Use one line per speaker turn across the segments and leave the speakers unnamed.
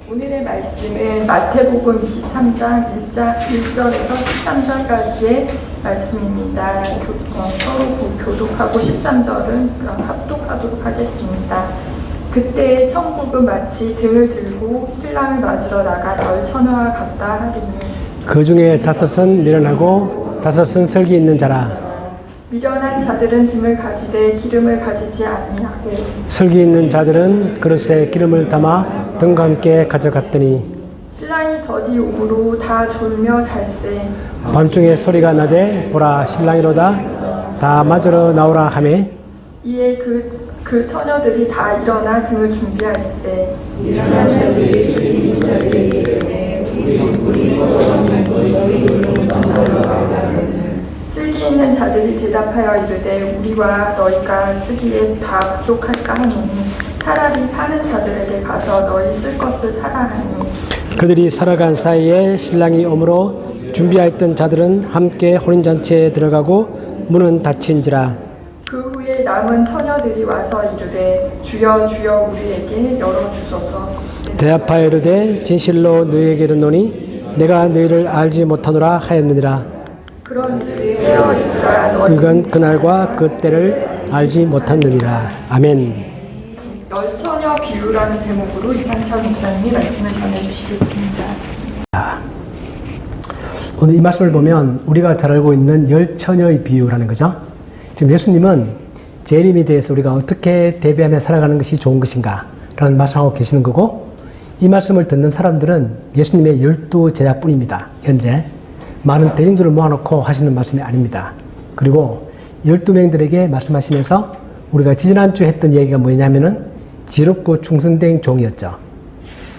오늘의 말씀은 마태복음 23장 1절에서 13절까지의 말씀입니다. 서로 교독하고 13절은 합독하도록 하겠습니다. 그때 천국은 마치 등을 들고 신랑을 맞으러 나간 얼처녀와 같다 하리니
그 중에 5은 미련하고 5은 설기 있는 자라.
미련한 자들은 등을 가지되 기름을 가지지 아니하고
설기 있는 자들은 그릇에 기름을 담아 등과 함께 가져갔더니
신랑이 더디 오므로 다 졸며 잘세.
밤중에 소리가 나되 보라 신랑이로다 다 맞으러 나오라 하매
이에 그 처녀들이 다 일어나 등을 준비할세. 쓸기 있는 자들이 대답하여 이르되 우리와 너희가 쓰기에 다 부족할까 하니 차라리 사는 자들에게 가서 너희 쓸 것을 사라 하니
그들이 살아간 사이에 신랑이 오므로 준비하였던 자들은 함께 혼인잔치에 들어가고 문은 닫힌지라.
그 후에 남은 처녀들이 와서 이르되 주여 주여 우리에게 열어주소서.
대답하여 이르되 진실로 너희에게 이르노니 내가 너희를 알지 못하노라 하였느니라.
그런즉 깨어 있으라 너희
그건 그날과 그때를 알지 못하느니라. 아멘.
열처녀 비유라는 제목으로 이상철 목사님이 말씀을 전해주시겠습니다.
오늘 이 말씀을 보면 우리가 잘 알고 있는 열처녀의 비유라는 거죠. 지금 예수님은 재림에 대해서 우리가 어떻게 대비하며 살아가는 것이 좋은 것인가 라는 말씀을 하고 계시는 거고, 이 말씀을 듣는 사람들은 예수님의 12제자뿐입니다. 현재 많은 대중들을 모아놓고 하시는 말씀이 아닙니다. 그리고 12명들에게 말씀하시면서 우리가 지난주에 했던 얘기가 뭐냐면은 지롭고 충성된 종이었죠.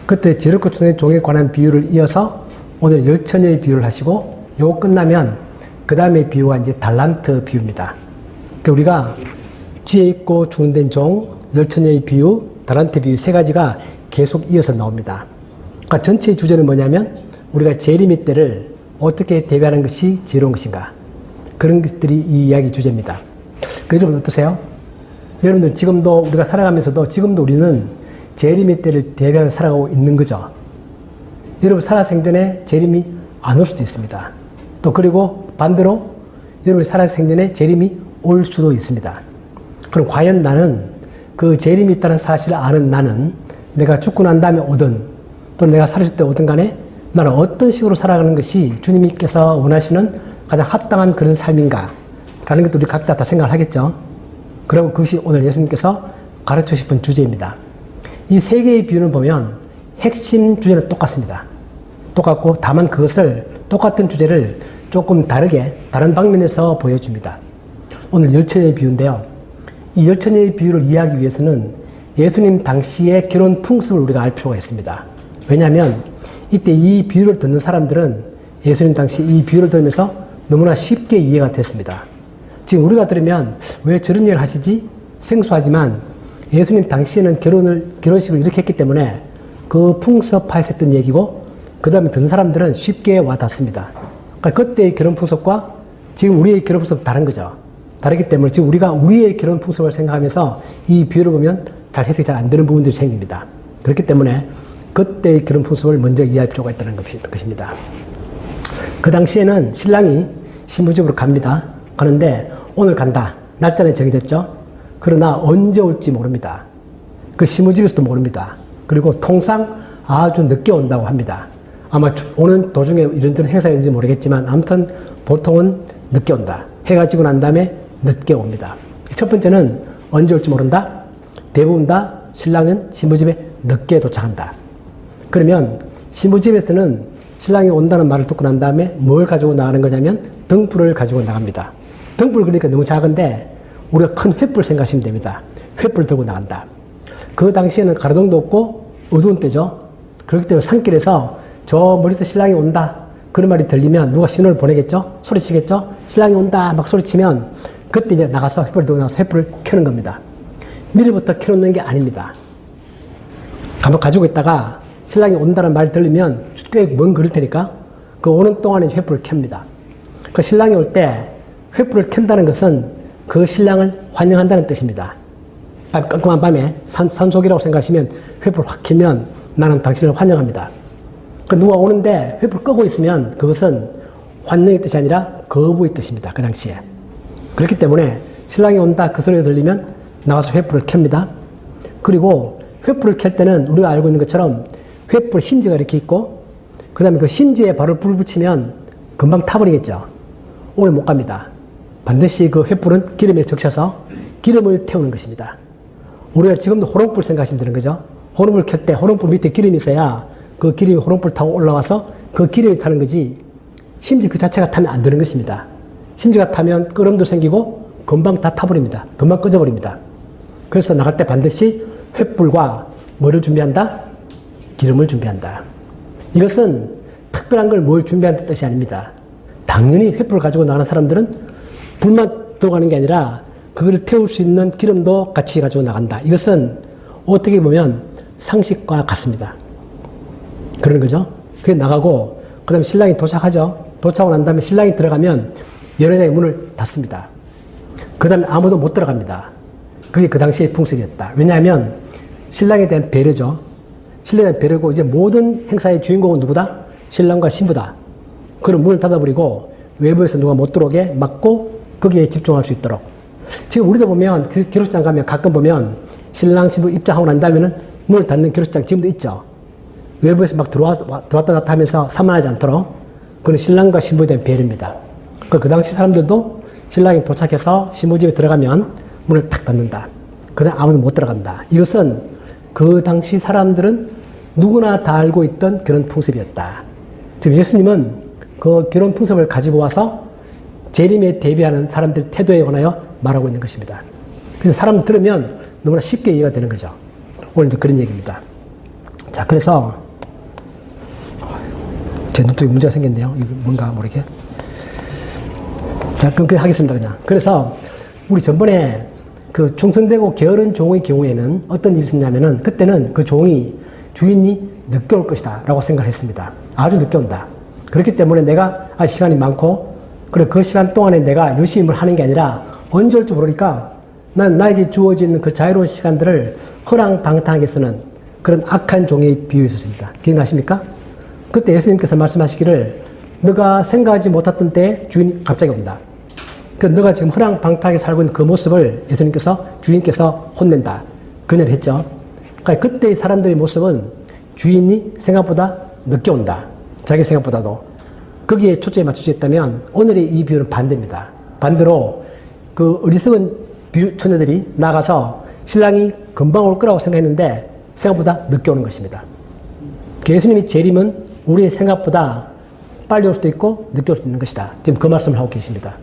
그때 지롭고 충성된 종에 관한 비유를 이어서 오늘 열처녀의 비유를 하시고, 요거 끝나면 그 다음에 비유가 이제 달란트 비유입니다. 그러니까 우리가 지혜 있고 충성된 종, 열처녀의 비유, 달란트 비유 세 가지가 계속 이어서 나옵니다. 그러니까 전체의 주제는 뭐냐면 우리가 재림의 때를 어떻게 대비하는 것이 지혜로운 것인가, 그런 것들이 이 이야기 주제입니다. 여러분 어떠세요? 여러분들 지금도 우리가 살아가면서도 지금도 우리는 재림의 때를 대비하며 살아가고 있는 거죠. 여러분 살아생전에 재림이 안 올 수도 있습니다. 또 그리고 반대로 여러분이 살아생전에 재림이 올 수도 있습니다. 그럼 과연 나는 그 재림이 있다는 사실을 아는 나는 내가 죽고 난 다음에 오든 또 내가 살았을 때 오든 간에 나는 어떤 식으로 살아가는 것이 주님께서 원하시는 가장 합당한 그런 삶인가 라는 것도 우리 각자 다 생각을 하겠죠. 그리고 그것이 오늘 예수님께서 가르치고 싶은 주제입니다. 이 세 개의 비유를 보면 핵심 주제는 똑같습니다. 똑같고 다만 그것을 똑같은 주제를 조금 다르게 다른 방면에서 보여줍니다. 오늘 열처녀의 비유인데요. 이 열처녀의 비유를 이해하기 위해서는 예수님 당시의 결혼 풍습을 우리가 알 필요가 있습니다. 왜냐하면 이때 이 비유를 듣는 사람들은 예수님 당시 이 비유를 들으면서 너무나 쉽게 이해가 됐습니다. 지금 우리가 들으면 왜 저런 얘기를 하시지? 생소하지만 예수님 당시에는 결혼식을 이렇게 했기 때문에 그 풍습화에서 했던 얘기고, 그 다음에 듣는 사람들은 쉽게 와닿습니다. 그러니까 그때의 결혼 풍습과 지금 우리의 결혼 풍습은 다른 거죠. 다르기 때문에 지금 우리가 우리의 결혼 풍습을 생각하면서 이 비유를 보면 잘 해석이 잘 안 되는 부분들이 생깁니다. 그렇기 때문에 그때의 결혼 풍습을 먼저 이해할 필요가 있다는 것입니다. 그 당시에는 신랑이 신부집으로 갑니다. 가는데 오늘 간다. 날짜는 정해졌죠. 그러나 언제 올지 모릅니다. 그 신부집에서도 모릅니다. 그리고 통상 아주 늦게 온다고 합니다. 아마 오는 도중에 이런저런 행사가 있는지 모르겠지만 아무튼 보통은 늦게 온다. 해가 지고 난 다음에 늦게 옵니다. 첫 번째는 언제 올지 모른다. 대부분 다 신랑은 신부집에 늦게 도착한다. 그러면 신부집에서는 신랑이 온다는 말을 듣고 난 다음에 뭘 가지고 나가는 거냐면 등불을 가지고 나갑니다. 등불 그러니까 너무 작은데 우리가 큰 횃불 생각하시면 됩니다. 횃불 들고 나간다. 그 당시에는 가로등도 없고 어두운 때죠. 그렇기 때문에 산길에서 저 멀리서 신랑이 온다 그런 말이 들리면 누가 신호를 보내겠죠? 소리치겠죠? 신랑이 온다 막 소리치면 그때 이제 나가서 횃불을 들고 나가서 횃불을 켜는 겁니다. 미리부터 켜놓는 게 아닙니다. 가만 가지고 있다가 신랑이 온다는 말이 들리면 꽤 먼 거릴 테니까 그 오는 동안에 횃불을 켭니다. 그 신랑이 올 때 횃불을 켠다는 것은 그 신랑을 환영한다는 뜻입니다. 깜깜한 밤에 산속이라고 생각하시면 횃불 확 켜면 나는 당신을 환영합니다. 그 누가 오는데 횃불을 끄고 있으면 그것은 환영의 뜻이 아니라 거부의 뜻입니다. 그 당시에. 그렇기 때문에 신랑이 온다 그 소리가 들리면 나가서 횃불을 켭니다. 그리고 횃불을 켤 때는 우리가 알고 있는 것처럼 횃불 심지가 이렇게 있고 그 다음에 그 심지에 바로 불을 붙이면 금방 타버리겠죠. 오래 못 갑니다. 반드시 그 횃불은 기름에 적셔서 기름을 태우는 것입니다. 우리가 지금도 호롱불 생각하시면 되는 거죠. 호롱불 켤 때 호롱불 밑에 기름이 있어야 그 기름이 호롱불 타고 올라와서 그 기름이 타는 거지 심지 그 자체가 타면 안 되는 것입니다. 심지가 타면 끄럼도 생기고 금방 다 타버립니다. 금방 꺼져버립니다. 그래서 나갈 때 반드시 횃불과 뭐를 준비한다? 기름을 준비한다. 이것은 특별한 걸 뭘 준비한다는 뜻이 아닙니다. 당연히 횃불을 가지고 나가는 사람들은 불만 들어가는 게 아니라 그걸 태울 수 있는 기름도 같이 가지고 나간다. 이것은 어떻게 보면 상식과 같습니다. 그런 거죠. 그게 나가고 그 다음에 신랑이 도착하죠. 도착하고 난 다음에 신랑이 들어가면 연회장의 문을 닫습니다. 그 다음에 아무도 못 들어갑니다. 그게 그 당시의 풍습이었다. 왜냐하면 신랑에 대한 배려죠. 신랑에 대한 배려고 이제 모든 행사의 주인공은 누구다? 신랑과 신부다. 그럼 문을 닫아버리고 외부에서 누가 못 들어오게 막고 거기에 집중할 수 있도록. 지금 우리도 보면 결혼식장 가면 가끔 보면 신랑 신부 입장하고 난 다음에는 문을 닫는 결혼식장 지금도 있죠. 외부에서 막 들어왔다 놨다 하면서 산만하지 않도록. 그건 신랑과 신부에 대한 배려입니다. 그 당시 사람들도 신랑이 도착해서 신부 집에 들어가면 문을 탁 닫는다. 그다음 아무도 못 들어간다. 이것은 그 당시 사람들은 누구나 다 알고 있던 그런 풍습이었다. 지금 예수님은 그 결혼 풍습을 가지고 와서 재림에 대비하는 사람들의 태도에 관하여 말하고 있는 것입니다. 그래서 사람 들으면 너무나 쉽게 이해가 되는 거죠. 오늘 이제 그런 얘기입니다. 자, 그래서 제 눈쪽에 문제가 생겼네요. 이거 뭔가 모르게. 자, 그럼 하겠습니다, 그냥. 그래서 우리 전번에 그 충성되고 게으른 종의 경우에는 어떤 일이 있었냐면은 그때는 그 종이 주인이 늦게 올 것이다 라고 생각을 했습니다. 아주 늦게 온다. 그렇기 때문에 내가 시간이 많고 그래 그 시간 동안에 내가 열심히 뭘 하는 게 아니라 언제 올지 모르니까 난 나에게 주어지는 그 자유로운 시간들을 허랑방탕하게 쓰는 그런 악한 종의 비유였습니다. 기억나십니까? 그때 예수님께서 말씀하시기를 너가 생각하지 못했던 때에 주인이 갑자기 온다. 그 너가 지금 허랑방탕하게 살고 있는 그 모습을 예수님께서 주인께서 혼낸다. 그녀를 했죠. 그러니까 그때의 사람들의 모습은 주인이 생각보다 늦게 온다. 자기 생각보다도. 거기에 초점에 맞추지 했다면 오늘의 이 비유는 반대입니다. 반대로 그 어리석은 처녀들이 나가서 신랑이 금방 올 거라고 생각했는데 생각보다 늦게 오는 것입니다. 예수님이 재림은 우리의 생각보다 빨리 올 수도 있고 늦게 올 수도 있는 것이다. 지금 그 말씀을 하고 계십니다.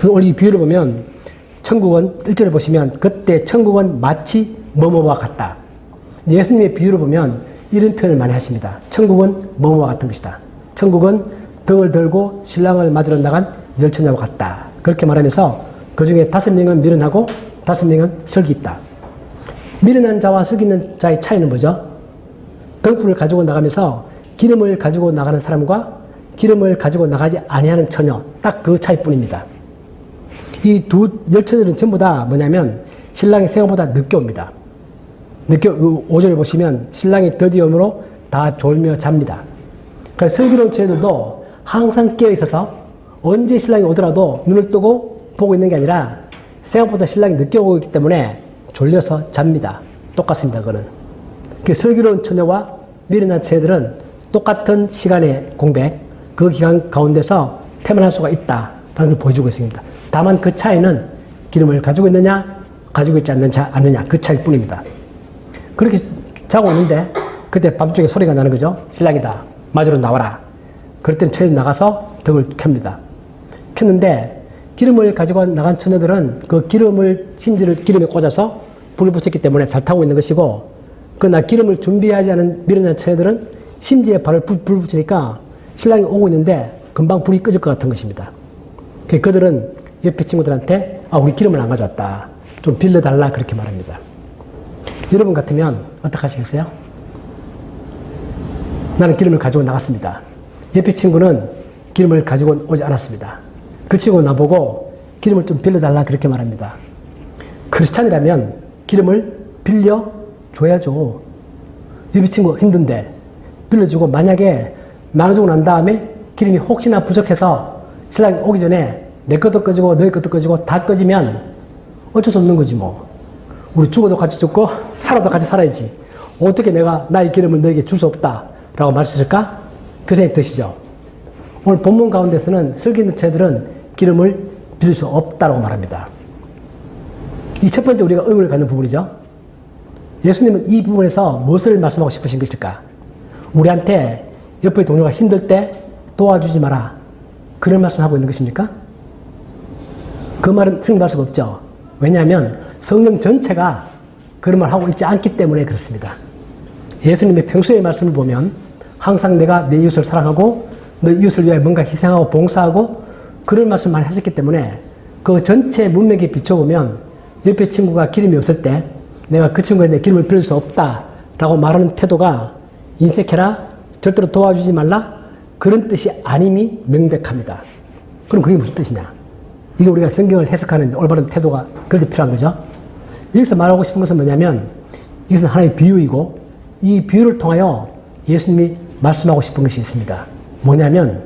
오늘 이 비유를 보면 천국은 1절에 보시면 그때 천국은 마치 뭐뭐와 같다. 예수님의 비유를 보면 이런 표현을 많이 하십니다. 천국은 뭐뭐와 같은 것이다. 천국은 등을 들고 신랑을 맞으러 나간 열처녀와 같다. 그렇게 말하면서 그 중에 5명은 미련하고 5명은 슬기 있다. 미련한 자와 슬기 있는 자의 차이는 뭐죠? 등불을 가지고 나가면서 기름을 가지고 나가는 사람과 기름을 가지고 나가지 아니하는 처녀, 딱 그 차이뿐입니다. 이 두 열처녀들은 전부 다 뭐냐면 신랑이 생각보다 늦게 옵니다. 늦게 5절에 보시면 신랑이 더디어 오므로 다 졸며 잡니다. 그러니까 슬기로운 처녀들도 항상 깨어 있어서 언제 신랑이 오더라도 눈을 뜨고 보고 있는 게 아니라 생각보다 신랑이 늦게 오고 있기 때문에 졸려서 잡니다. 똑같습니다. 그거는. 그 슬기로운 처녀와 미련한 처녀들은 똑같은 시간의 공백, 그 기간 가운데서 태만할 수가 있다라는 걸 보여주고 있습니다. 다만 그 차이는 기름을 가지고 있느냐, 가지고 있지 않느냐, 그 차이일 뿐입니다. 그렇게 자고 있는데 그때 밤중에 소리가 나는 거죠. 신랑이다. 맞으러 나와라. 그럴 때는 처녀들이 나가서 등을 켭니다. 켰는데 기름을 가지고 나간 처녀들은 그 심지를 기름에 꽂아서 불을 붙였기 때문에 잘 타고 있는 것이고 그러나 기름을 준비하지 않은 미련한 처녀들은 심지에 불을 붙이니까 신랑이 오고 있는데 금방 불이 꺼질 것 같은 것입니다. 그들은 옆에 친구들한테 우리 기름을 안 가져왔다. 좀 빌려달라 그렇게 말합니다. 여러분 같으면 어떻게 하시겠어요? 나는 기름을 가지고 나갔습니다. 옆에 친구는 기름을 가지고 오지 않았습니다. 그 친구는 나보고 기름을 좀 빌려달라 그렇게 말합니다. 크리스찬이라면 기름을 빌려줘야죠. 옆에 친구 힘든데 빌려주고 만약에 나눠주고 난 다음에 기름이 혹시나 부족해서 신랑이 오기 전에 내 것도 꺼지고 너의 것도 꺼지고 다 꺼지면 어쩔 수 없는 거지 뭐. 우리 죽어도 같이 죽고 살아도 같이 살아야지. 어떻게 내가 나의 기름을 너에게 줄 수 없다 라고 말할 수 있을까? 그 생각이 드시죠? 오늘 본문 가운데서는 설교 있는 처녀들은 기름을 빌릴 수 없다고 말합니다. 이 첫 번째 우리가 의문을 갖는 부분이죠. 예수님은 이 부분에서 무엇을 말씀하고 싶으신 것일까? 우리한테 옆의 동료가 힘들 때 도와주지 마라. 그런 말씀을 하고 있는 것입니까? 그 말은 승리할 수가 없죠. 왜냐하면 성경 전체가 그런 말을 하고 있지 않기 때문에 그렇습니다. 예수님의 평소의 말씀을 보면 항상 내가 내 이웃을 사랑하고 너 이웃을 위해 뭔가 희생하고 봉사하고 그런 말씀을 많이 하셨기 때문에 그 전체 문맥에 비춰보면 옆에 친구가 기름이 없을 때 내가 그 친구에게 기름을 빌릴 수 없다라고 말하는 태도가 인색해라, 절대로 도와주지 말라 그런 뜻이 아님이 명백합니다. 그럼 그게 무슨 뜻이냐? 이게 우리가 성경을 해석하는 올바른 태도가 그럴 때 필요한 거죠. 여기서 말하고 싶은 것은 뭐냐면 이것은 하나의 비유이고 이 비유를 통하여 예수님이 말씀하고 싶은 것이 있습니다. 뭐냐면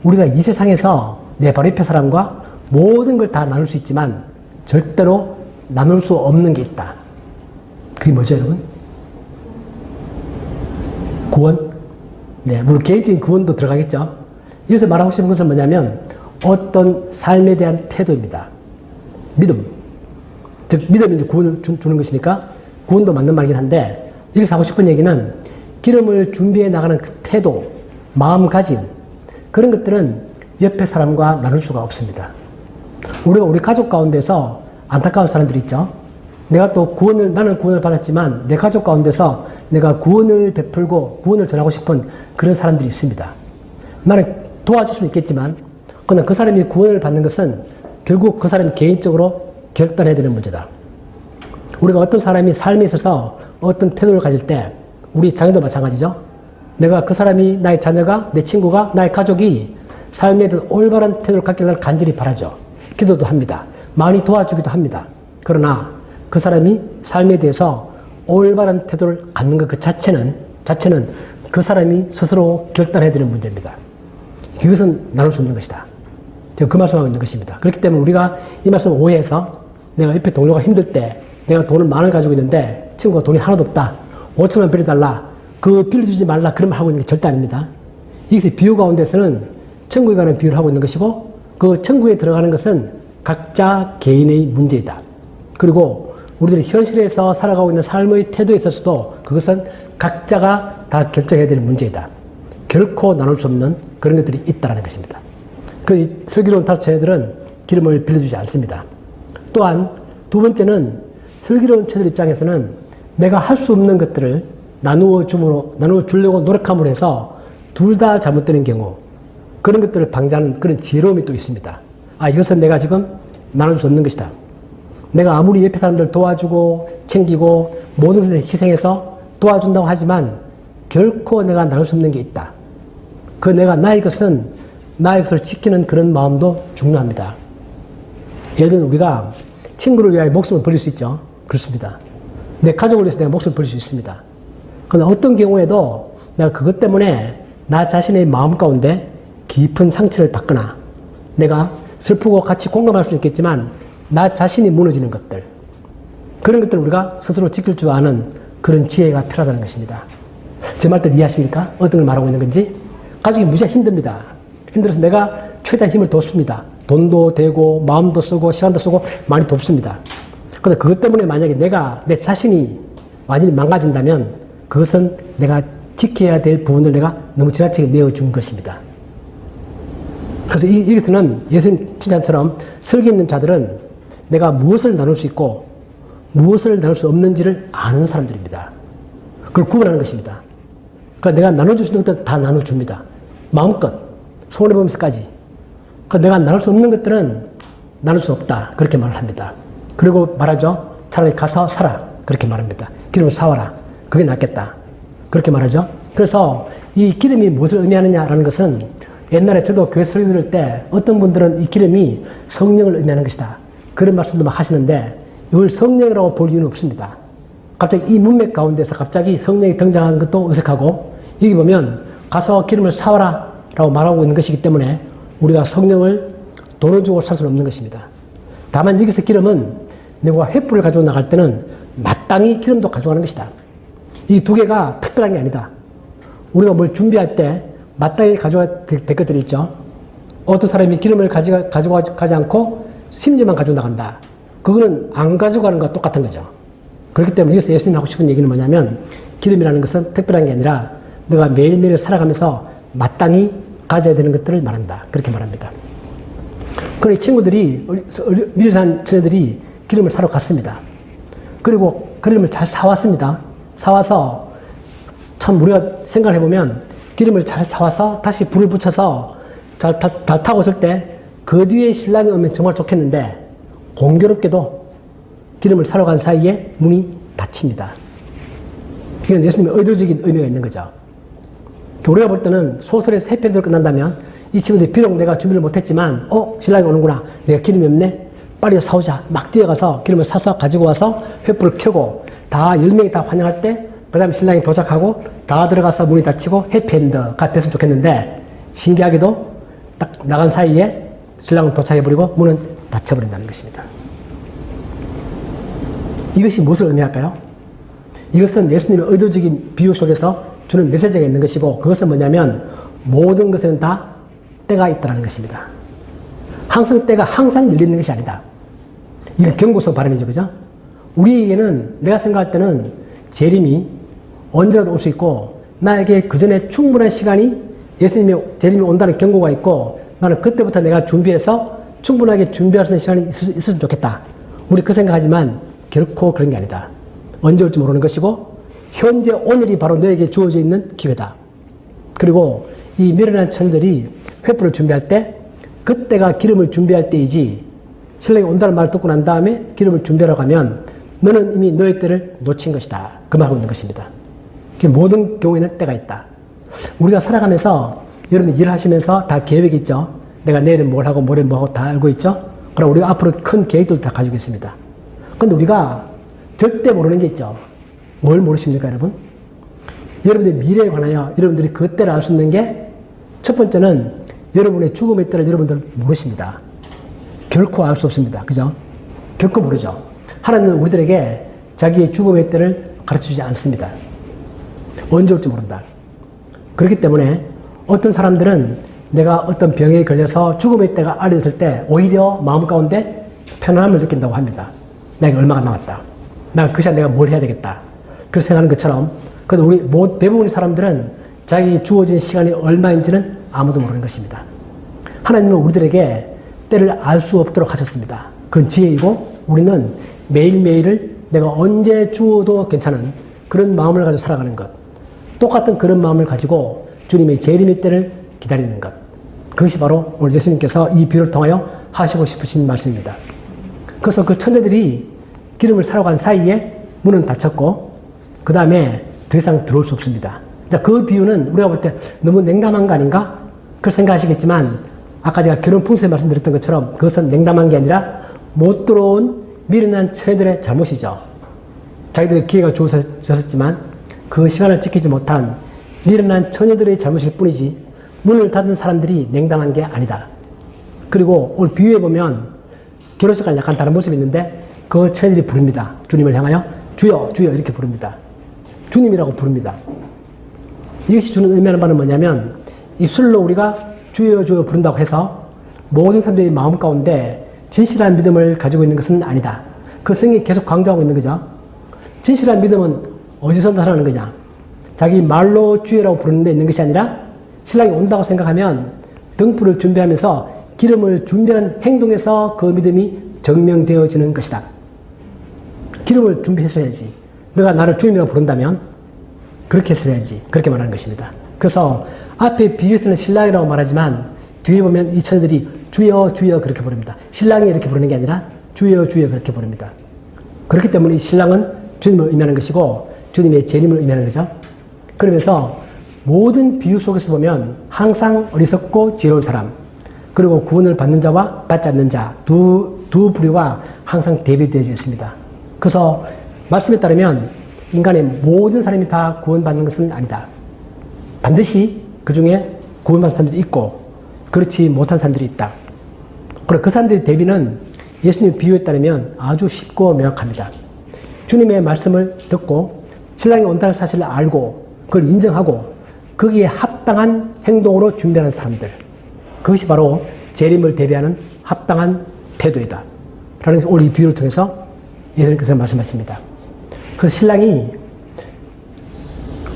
우리가 이 세상에서 내 바로 옆에 사람과 모든 걸 다 나눌 수 있지만 절대로 나눌 수 없는 게 있다. 그게 뭐죠, 여러분? 구원? 네, 물론 개인적인 구원도 들어가겠죠. 여기서 말하고 싶은 것은 뭐냐면 어떤 삶에 대한 태도입니다. 믿음. 즉, 믿음이 이제 구원을 주는 것이니까 구원도 맞는 말이긴 한데 여기서 하고 싶은 얘기는 기름을 준비해 나가는 그 태도, 마음가짐 그런 것들은 옆에 사람과 나눌 수가 없습니다. 우리가 우리 가족 가운데서 안타까운 사람들이 있죠. 내가 또 나는 구원을 받았지만 내 가족 가운데서 내가 구원을 베풀고 구원을 전하고 싶은 그런 사람들이 있습니다. 나는 도와줄 수는 있겠지만 그러나 그 사람이 구원을 받는 것은 결국 그 사람이 개인적으로 결단해야 되는 문제다. 우리가 어떤 사람이 삶에 있어서 어떤 태도를 가질 때 우리 자녀도 마찬가지죠. 내가 그 사람이 나의 자녀가 내 친구가 나의 가족이 삶에 대한 올바른 태도를 갖기를 간절히 바라죠. 기도도 합니다. 많이 도와주기도 합니다. 그러나 그 사람이 삶에 대해서 올바른 태도를 갖는 것 그 자체는 그 사람이 스스로 결단해야 되는 문제입니다. 이것은 나눌 수 없는 것이다. 제가 그 말씀하고 있는 것입니다. 그렇기 때문에 우리가 이 말씀을 오해해서 내가 옆에 동료가 힘들 때 내가 돈을 많이 가지고 있는데 친구가 돈이 하나도 없다. 5천만 빌려달라. 그 빌려주지 말라. 그런 말 하고 있는 게 절대 아닙니다. 이것이 비유 가운데서는 천국에 가는 비유를 하고 있는 것이고 그 천국에 들어가는 것은 각자 개인의 문제이다. 그리고 우리들이 현실에서 살아가고 있는 삶의 태도에 있어서도 그것은 각자가 다 결정해야 되는 문제이다. 결코 나눌 수 없는 그런 것들이 있다는 것입니다. 그 슬기로운 다섯 처녀들은 기름을 빌려주지 않습니다. 또한 두 번째는 슬기로운 처녀들 입장에서는 내가 할 수 없는 것들을 나누어 주려고 노력함으로 해서 둘 다 잘못되는 경우 그런 것들을 방지하는 그런 지혜로움이 또 있습니다. 이것은 내가 지금 나눌 수 없는 것이다. 내가 아무리 옆에 사람들 도와주고 챙기고 모든 것을 희생해서 도와준다고 하지만 결코 내가 나눌 수 없는 게 있다. 나의 것을 지키는 그런 마음도 중요합니다. 예를 들면 우리가 친구를 위하여 목숨을 버릴 수 있죠. 그렇습니다. 내 가족을 위해서 내가 목숨을 버릴 수 있습니다. 그러나 어떤 경우에도 내가 그것 때문에 나 자신의 마음 가운데 깊은 상처를 받거나 내가 슬프고 같이 공감할 수 있겠지만 나 자신이 무너지는 것들 그런 것들을 우리가 스스로 지킬 줄 아는 그런 지혜가 필요하다는 것입니다. 제 말들 이해하십니까? 어떤 걸 말하고 있는 건지? 가족이 무지하게 힘듭니다. 힘들어서 내가 최대한 힘을 돕습니다. 돈도 되고 마음도 쓰고 시간도 쓰고 많이 돕습니다. 그런데 그것 때문에 만약에 내 자신이 완전히 망가진다면 그것은 내가 지켜야 될 부분을 내가 너무 지나치게 내어준 것입니다. 그래서 여기서는 예수님 칭찬처럼 설계 있는 자들은 내가 무엇을 나눌 수 있고 무엇을 나눌 수 없는지를 아는 사람들입니다. 그걸 구분하는 것입니다. 그러니까 내가 나눠줄 수 있는 것들은 다 나눠줍니다. 마음껏 손해보면서까지. 그러니까 내가 나눌 수 없는 것들은 나눌 수 없다. 그렇게 말을 합니다. 그리고 말하죠. 차라리 가서 사라. 그렇게 말합니다. 기름을 사와라. 그게 낫겠다. 그렇게 말하죠. 그래서 이 기름이 무엇을 의미하느냐라는 것은 옛날에 저도 교회 설교 들을 때 어떤 분들은 이 기름이 성령을 의미하는 것이다. 그런 말씀도 막 하시는데 이걸 성령이라고 볼 이유는 없습니다. 갑자기 이 문맥 가운데서 갑자기 성령이 등장한 것도 어색하고, 여기 보면 가서 기름을 사와라 라고 말하고 있는 것이기 때문에 우리가 성령을 돈을 주고 살 수는 없는 것입니다. 다만 여기서 기름은 내가 횃불을 가지고 나갈 때는 마땅히 기름도 가져가는 것이다. 이 두 개가 특별한 게 아니다. 우리가 뭘 준비할 때 마땅히 가져가야 될 것들이 있죠. 어떤 사람이 기름을 가져가지 않고 심지만 가지고 나간다. 그거는 안 가져가는 것과 똑같은 거죠. 그렇기 때문에 여기서 예수님이 하고 싶은 얘기는 뭐냐면, 기름이라는 것은 특별한 게 아니라 너가 매일매일 살아가면서 마땅히 가져야 되는 것들을 말한다. 그렇게 말합니다. 그래, 친구들이, 미련한 처녀들이 기름을 사러 갔습니다. 그리고 기름을 잘 사왔습니다. 사와서, 참 우리가 생각을 해보면 기름을 잘 사와서 다시 불을 붙여서 잘 타고 있을 때 그 뒤에 신랑이 오면 정말 좋겠는데, 공교롭게도 기름을 사러 간 사이에 문이 닫힙니다. 이건 예수님의 의도적인 의미가 있는 거죠. 우리가 볼 때는 소설에서 해피엔드로 끝난다면 이 친구들이 비록 내가 준비를 못했지만 신랑이 오는구나, 내가 기름이 없네, 빨리 사오자, 막 뛰어가서 기름을 사서 가지고 와서 횃불을 켜고 다 10명이 다 환영할 때 그 다음에 신랑이 도착하고 다 들어가서 문이 닫히고 해피엔드가 됐으면 좋겠는데, 신기하게도 딱 나간 사이에 신랑은 도착해버리고 문은 닫혀버린다는 것입니다. 이것이 무엇을 의미할까요? 이것은 예수님의 의도적인 비유 속에서 주는 메시지가 있는 것이고, 그것은 뭐냐면 모든 것에는 다 때가 있다는 것입니다. 항상 때가 항상 열리는 것이 아니다. 이건 경고서 발언이죠. 그죠? 우리에게는, 내가 생각할 때는 재림이 언제라도 올 수 있고, 나에게 그 전에 충분한 시간이, 재림이 온다는 경고가 있고, 나는 그때부터 내가 준비해서 충분하게 준비할 수 있는 시간이 있었으면 좋겠다. 우리 그 생각하지만 결코 그런 게 아니다. 언제 올지 모르는 것이고, 현재 오늘이 바로 너에게 주어져 있는 기회다. 그리고 이 미련한 처녀들이 횃불을 준비할 때, 그때가 기름을 준비할 때이지, 신랑이 온다는 말을 듣고 난 다음에 기름을 준비하라고 하면 너는 이미 너의 때를 놓친 것이다. 그 말하고 있는 것입니다. 모든 경우에는 때가 있다. 우리가 살아가면서, 여러분들 일하시면서 다 계획이 있죠. 내가 내일은 뭘 하고 모레는 뭐 하고 다 알고 있죠. 그럼 우리가 앞으로 큰 계획들도 다 가지고 있습니다. 그런데 우리가 절대 모르는 게 있죠. 뭘 모르십니까, 여러분? 여러분들의 미래에 관하여 여러분들이 그 때를 알 수 있는 게, 첫 번째는 여러분의 죽음의 때를 여러분들 모르십니다. 결코 알 수 없습니다. 그죠? 결코 모르죠. 하나님은 우리들에게 자기의 죽음의 때를 가르쳐주지 않습니다. 언제 올지 모른다. 그렇기 때문에 어떤 사람들은 내가 어떤 병에 걸려서 죽음의 때가 알려졌을 때 오히려 마음 가운데 편안함을 느낀다고 합니다. 내가 얼마가 남았다. 그 시간 내가 뭘 해야 되겠다. 그렇게 생각하는 것처럼, 그래도 우리 대부분의 사람들은 자기 주어진 시간이 얼마인지는 아무도 모르는 것입니다. 하나님은 우리들에게 때를 알 수 없도록 하셨습니다. 그건 지혜이고, 우리는 매일매일을 내가 언제 주어도 괜찮은 그런 마음을 가지고 살아가는 것, 똑같은 그런 마음을 가지고 주님의 재림의 때를 기다리는 것, 그것이 바로 오늘 예수님께서 이 비유를 통하여 하시고 싶으신 말씀입니다. 그래서 그 천재들이 기름을 사러 간 사이에 문은 닫혔고, 그 다음에 더 이상 들어올 수 없습니다. 그 비유는 우리가 볼 때 너무 냉담한 거 아닌가? 그렇게 생각하시겠지만, 아까 제가 결혼 풍수에 말씀드렸던 것처럼 그것은 냉담한 게 아니라 못 들어온 미련한 처녀들의 잘못이죠. 자기들의 기회가 주어졌지만 그 시간을 지키지 못한 미련한 처녀들의 잘못일 뿐이지, 문을 닫은 사람들이 냉담한 게 아니다. 그리고 오늘 비유에 보면 결혼식과 약간 다른 모습이 있는데, 그 처녀들이 부릅니다. 주님을 향하여 주여 주여 이렇게 부릅니다. 주님이라고 부릅니다. 이것이 주는 의미하는 바는 뭐냐면, 입술로 우리가 주여 주여 부른다고 해서 모든 사람들의 마음 가운데 진실한 믿음을 가지고 있는 것은 아니다. 그 성경이 계속 강조하고 있는 거죠. 진실한 믿음은 어디서 나타나는 거냐? 자기 말로 주여라고 부르는 데 있는 것이 아니라, 신랑이 온다고 생각하면 등불을 준비하면서 기름을 준비하는 행동에서 그 믿음이 증명되어지는 것이다. 기름을 준비했어야지. 너가 나를 주님이라고 부른다면 그렇게 했어야지. 그렇게 말하는 것입니다. 그래서 앞에 비유에서는 신랑이라고 말하지만 뒤에 보면 이 처녀들이 주여 주여 그렇게 부릅니다. 신랑이 이렇게 부르는 게 아니라 주여 주여 그렇게 부릅니다. 그렇기 때문에 신랑은 주님을 의미하는 것이고 주님의 재림을 의미하는 거죠. 그러면서 모든 비유 속에서 보면 항상 어리석고 지혜로운 사람, 그리고 구원을 받는 자와 받지 않는 자, 두 부류가 항상 대비되어 있습니다. 그래서 말씀에 따르면 인간의 모든 사람이 다 구원받는 것은 아니다. 반드시 그 중에 구원받는 사람들이 있고 그렇지 못한 사람들이 있다. 그리고 그 사람들의 대비는 예수님의 비유에 따르면 아주 쉽고 명확합니다. 주님의 말씀을 듣고 신랑이 온다는 사실을 알고 그걸 인정하고 거기에 합당한 행동으로 준비하는 사람들, 그것이 바로 재림을 대비하는 합당한 태도이다 라는 것을 오늘 이 비유를 통해서 예수님께서 말씀하십니다. 그래서 신랑이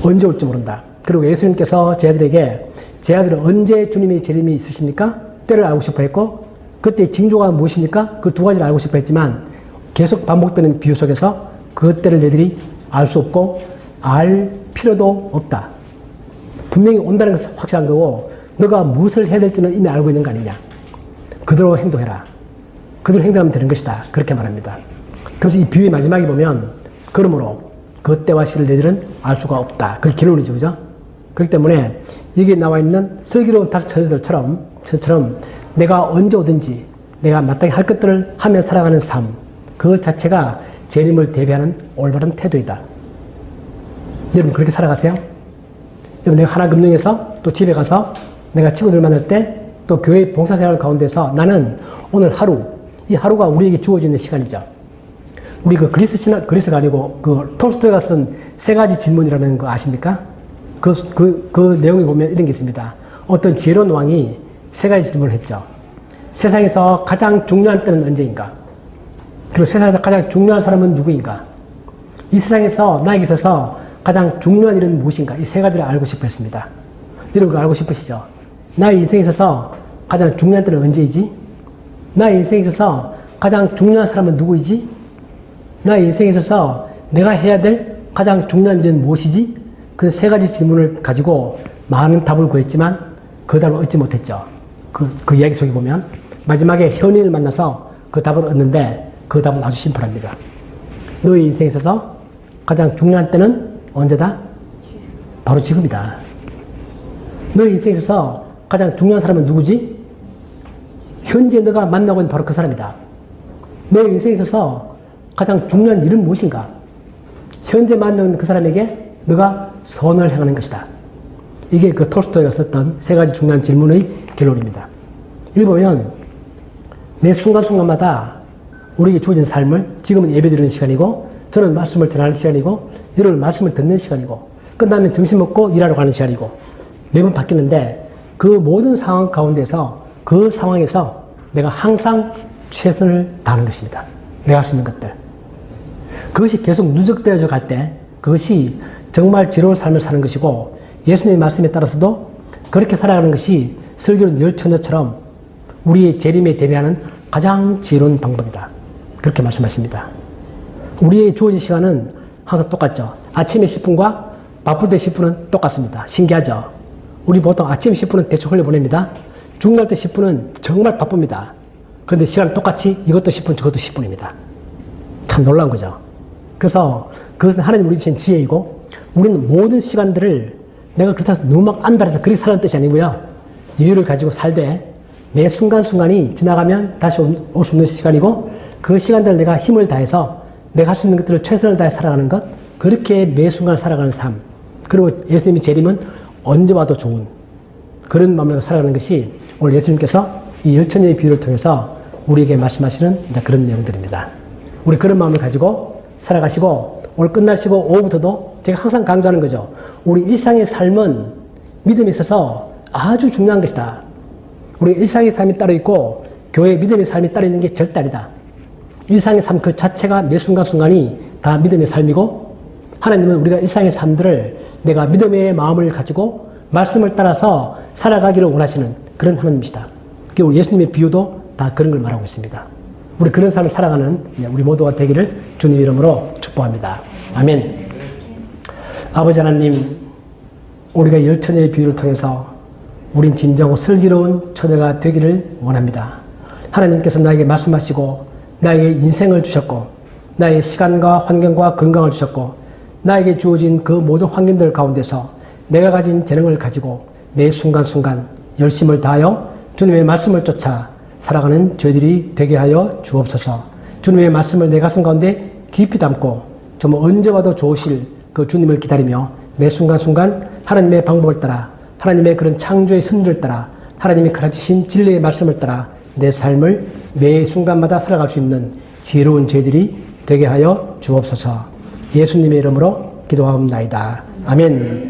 언제 올지 모른다. 그리고 예수님께서 제 아들은 언제 주님의 재림이 있으십니까? 때를 알고 싶어 했고 그때 징조가 무엇입니까? 그 두 가지를 알고 싶어 했지만 계속 반복되는 비유 속에서 그 때를 너희들이 알 수 없고 알 필요도 없다. 분명히 온다는 것은 확실한 거고 너가 무엇을 해야 될지는 이미 알고 있는 거 아니냐. 그대로 행동해라. 그대로 행동하면 되는 것이다. 그렇게 말합니다. 그래서 이 비유의 마지막에 보면 그러므로 그 때와 시를 너희들은 알 수가 없다. 그게 결론이죠. 그죠? 그렇기 때문에 여기에 나와 있는 슬기로운 다섯 처녀들처럼 내가 언제 오든지 내가 마땅히 할 것들을 하며 살아가는 삶, 그 자체가 재림을 대비하는 올바른 태도이다. 여러분 그렇게 살아가세요? 여러분 내가 하나금융에서 또 집에 가서 내가 친구들 만날 때 또 교회 봉사생활 가운데서 나는 오늘 하루, 이 하루가 우리에게 주어지는 시간이죠. 우리 그 그리스가 아니고 그 톨스토이가 쓴 세 가지 질문이라는 거 아십니까? 그 내용에 보면 이런 게 있습니다. 어떤 지혜로운 왕이 세 가지 질문을 했죠. 세상에서 가장 중요한 때는 언제인가? 그리고 세상에서 가장 중요한 사람은 누구인가? 이 세상에서 나에게 있어서 가장 중요한 일은 무엇인가? 이 세 가지를 알고 싶어 했습니다. 여러분 그거 알고 싶으시죠? 나의 인생에 있어서 가장 중요한 때는 언제이지? 나의 인생에 있어서 가장 중요한 사람은 누구이지? 나의 인생에 있어서 내가 해야 될 가장 중요한 일은 무엇이지? 그 세 가지 질문을 가지고 많은 답을 구했지만 그 답을 얻지 못했죠. 그 이야기 속에 보면 마지막에 현인을 만나서 그 답을 얻는데 그 답은 아주 심플합니다. 너의 인생에 있어서 가장 중요한 때는 언제다? 바로 지금이다. 너의 인생에 있어서 가장 중요한 사람은 누구지? 현재 너가 만나고 있는 바로 그 사람이다. 너의 인생에 있어서 가장 중요한 일은 무엇인가? 현재 만나고 있는 그 사람에게 너가 선을 행하는 것이다. 이게 그 톨스토이가 썼던 세 가지 중요한 질문의 결론입니다. 이를 보면 매 순간순간마다 우리에게 주어진 삶을 지금은 예배드리는 시간이고 저는 말씀을 전하는 시간이고 여러분 말씀을 듣는 시간이고 끝나면 점심 먹고 일하러 가는 시간이고 매번 바뀌는데 그 모든 상황 가운데서 그 상황에서 내가 항상 최선을 다하는 것입니다. 내가 할 수 있는 것들. 그것이 계속 누적되어져 갈 때 그것이 정말 지혜로운 삶을 사는 것이고 예수님의 말씀에 따라서도 그렇게 살아가는 것이 슬기로운 열 처녀처럼 우리의 재림에 대비하는 가장 지혜로운 방법이다. 그렇게 말씀하십니다. 우리의 주어진 시간은 항상 똑같죠. 아침에 10분과 바쁠 때 10분은 똑같습니다. 신기하죠. 우리 보통 아침 10분은 대충 흘려보냅니다. 중날 때 10분은 정말 바쁩니다. 그런데 시간은 똑같이 이것도 10분 저것도 10분입니다. 참 놀라운 거죠. 그래서 그것은 하나님 우리 주신 지혜이고 우리는 모든 시간들을 내가 그렇다고 너무 막 안달해서 그렇게 살라는 뜻이 아니고요. 여유를 가지고 살되 매 순간순간이 지나가면 다시 올 수 없는 시간이고 그 시간들을 내가 힘을 다해서 내가 할 수 있는 것들을 최선을 다해 살아가는 것, 그렇게 매 순간 살아가는 삶, 그리고 예수님의 재림은 언제 와도 좋은 그런 마음으로 살아가는 것이 오늘 예수님께서 이 열처녀의 비유를 통해서 우리에게 말씀하시는 그런 내용들입니다. 우리 그런 마음을 가지고 살아가시고 오늘 끝나시고 오후부터도 제가 항상 강조하는 거죠. 우리 일상의 삶은 믿음에 있어서 아주 중요한 것이다. 우리 일상의 삶이 따로 있고 교회의 믿음의 삶이 따로 있는 게 절대 아니다. 일상의 삶 그 자체가 매 순간순간이 다 믿음의 삶이고 하나님은 우리가 일상의 삶들을 내가 믿음의 마음을 가지고 말씀을 따라서 살아가기를 원하시는 그런 하나님이시다. 우리 예수님의 비유도 다 그런 걸 말하고 있습니다. 우리 그런 삶을 살아가는 우리 모두가 되기를 주님 이름으로 축복합니다. 아멘. 아버지 하나님, 우리가 열 처녀의 비유를 통해서 우린 진정 슬기로운 처녀가 되기를 원합니다. 하나님께서 나에게 말씀하시고 나에게 인생을 주셨고 나의 시간과 환경과 건강을 주셨고 나에게 주어진 그 모든 환경들 가운데서 내가 가진 재능을 가지고 매 순간순간 열심을 다하여 주님의 말씀을 쫓아 살아가는 저희들이 되게 하여 주옵소서. 주님의 말씀을 내 가슴 가운데 깊이 담고 정말 언제 와도 좋으실 그 주님을 기다리며 매 순간순간 하나님의 방법을 따라 하나님의 그런 창조의 섭리를 따라 하나님이 가르치신 진리의 말씀을 따라 내 삶을 매 순간마다 살아갈 수 있는 지혜로운 저희들이 되게 하여 주옵소서. 예수님의 이름으로 기도하옵나이다. 아멘.